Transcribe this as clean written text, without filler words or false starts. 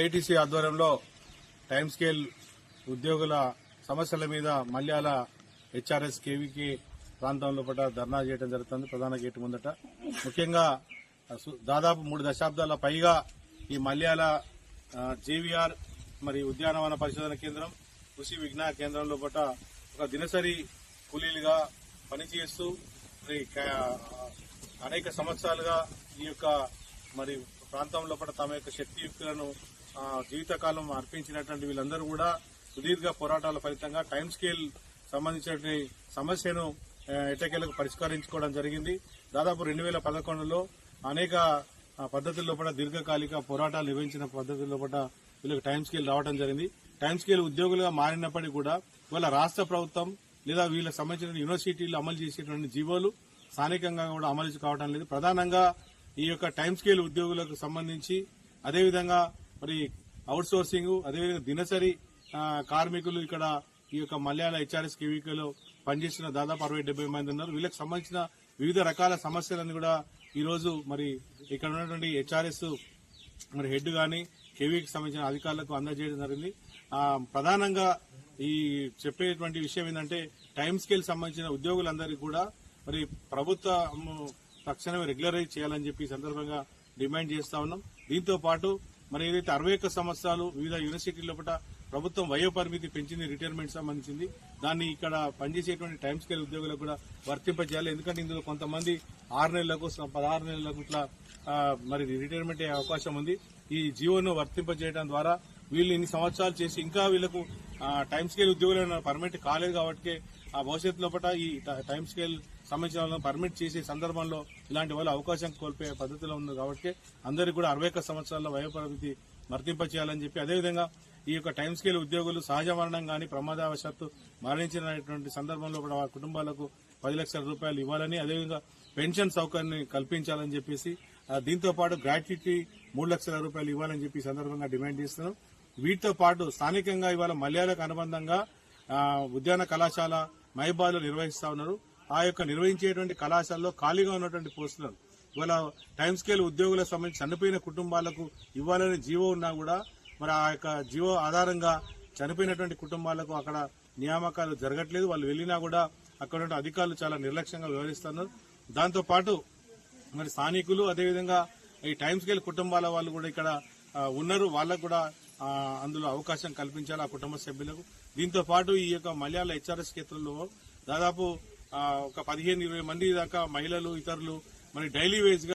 ITC ఆధ్వర్యంలో time scale ఉద్యోగుల సమస్యల మీద మల్యాల హెచ్ఆర్ఎస్ కేవీకే ప్రాంతంలో ధర్నా చేయడం జరుగుతుంది. ప్రధాన గేటు ముందట ముఖ్యంగా దాదాపు 3 దశాబ్దాల పైగా ఈ మల్యాల జేవీఆర్ మరి ఉద్యానవన పరిశోధన కేంద్రం, కృషి విజ్ఞాన కేంద్రంలో ఒక దినసరి కూలీలుగా పనిచేస్తూ అనేక సంవత్సరాలుగా ఈ యొక్క మరి ప్రాంతంలో తమ యొక్క శక్తియుక్తులను జీవితకాలం అర్పించినటువంటి వీళ్ళందరూ కూడా సుదీర్ఘ పోరాటాల ఫలితంగా టైమ్ స్కేల్ సంబంధించిన సమస్యను ఎట్టకేలకు పరిష్కరించుకోవడం జరిగింది. దాదాపు 2011లో అనేక పద్దతుల్లో దీర్ఘకాలిక పోరాటాలు నిర్వహించిన పద్దతుల్లో వీళ్ళకి టైమ్ స్కేల్ రావడం జరిగింది. టైమ్ స్కేల్ ఉద్యోగులుగా మారినప్పటికీ కూడా ఇవాళ రాష్ట్ర ప్రభుత్వం లేదా వీళ్ళకి సంబంధించిన యూనివర్సిటీలు అమలు చేసేటువంటి జీవోలు స్థానికంగా కూడా అమలు కావడం లేదు. ప్రధానంగా ఈ యొక్క టైమ్ స్కేల్ ఉద్యోగులకు సంబంధించి అదేవిధంగా మరి అవుట్ సోర్సింగ్, అదేవిధంగా దినసరి కార్మికులు ఇక్కడ ఈ యొక్క మల్యాల హెచ్ఆర్ఎస్ కేవీకేలో పనిచేసిన దాదాపు 60-70 మంది ఉన్నారు. వీళ్ళకి సంబంధించిన వివిధ రకాల సమస్యలను కూడా ఈ రోజు మరి ఇక్కడ ఉన్నటువంటి హెచ్ఆర్ఎస్ మరి హెడ్ గాని కేవీకి సంబంధించిన అధికారులకు అందజేయడం జరిగింది. ప్రధానంగా ఈ చెప్పేటువంటి విషయం ఏంటంటే టైమ్ స్కేల్ సంబంధించిన ఉద్యోగులందరికీ కూడా మరి ప్రభుత్వం తక్షణమే రెగ్యులరైజ్ చేయాలని చెప్పి సందర్భంగా డిమాండ్ చేస్తా ఉన్నాం. దీంతో పాటు మరి ఏదైతే 61 సంవత్సరాలు వివిధ యూనివర్సిటీల ప్రభుత్వం వయో పరిమితి పెంచింది, రిటైర్మెంట్ సంబంధించింది, దాన్ని ఇక్కడ పనిచేసేటువంటి టైమ్ స్కేల్ ఉద్యోగులకు కూడా వర్తింపజేయాలి. ఎందుకంటే ఇందులో కొంతమంది 6 నెలలకు 16 నెలలకు ఇట్లా మరి రిటైర్మెంట్ అయ్యే అవకాశం ఉంది. ఈ జీవోను వర్తింపజేయడం ద్వారా వీళ్ళు ఇన్ని సంవత్సరాలు చేసి ఇంకా వీళ్లకు టైమ్ స్కేల్ ఉద్యోగులు పర్మిట్ కాలేదు కాబట్టి ఆ భవిష్యత్తులో ఈ టైమ్ స్కేల్ సంబంధించిన పర్మిట్ చేసే సందర్భంలో ఇలాంటి వాళ్ళు అవకాశం కోల్పోయే పద్ధతిలో ఉంది కాబట్టి అందరికీ కూడా 61 సంవత్సరాల వయోపరిమితి వర్తింపచేయాలని చెప్పి, అదేవిధంగా ఈ యొక్క టైమ్ స్కేల్ ఉద్యోగులు సహజ మరణం గాని ప్రమాదవశాత్తు మరణించినటువంటి సందర్భంలో కూడా వారి కుటుంబాలకు 10 లక్షల రూపాయలు ఇవ్వాలని, అదేవిధంగా పెన్షన్ సౌకర్యాన్ని కల్పించాలని చెప్పేసి దీంతో పాటు గ్రాట్యుటీ 3 లక్షల రూపాయలు ఇవ్వాలని చెప్పి సందర్భంగా డిమాండ్ చేస్తున్నాం. వీటితో పాటు స్థానికంగా ఇవాళ మల్యాలకు అనుబంధంగా ఉద్యాన కళాశాల మైబాలో నిర్వహిస్తా ఉన్నారు. ఆ యొక్క నిర్వహించేటువంటి కళాశాలలో ఖాళీగా ఉన్నటువంటి పోస్టులను ఇవాళ టైమ్ స్కేల్ ఉద్యోగులకు సంబంధించి చనిపోయిన కుటుంబాలకు ఇవ్వాలనే జీవో ఉన్నా కూడా మరి ఆ యొక్క జీవో ఆధారంగా చనిపోయినటువంటి కుటుంబాలకు అక్కడ నియామకాలు జరగట్లేదు. వాళ్ళు వెళ్లినా కూడా అక్కడ అధికారులు చాలా నిర్లక్ష్యంగా వ్యవహరిస్తున్నారు. దాంతో పాటు మరి స్థానికులు అదేవిధంగా ఈ టైమ్ స్కేల్ కుటుంబాల వాళ్ళు కూడా ఇక్కడ ఉన్నారు. వాళ్ళకు కూడా అందులో అవకాశం కల్పించాలి ఆ కుటుంబ సభ్యులకు. దీంతో పాటు ఈ యొక్క మల్యాల హెచ్ఆర్ఎస్ క్షేత్రంలో దాదాపు ఒక 15-20 మంది దాకా మహిళలు ఇతరులు మరి డైలీ వేజ్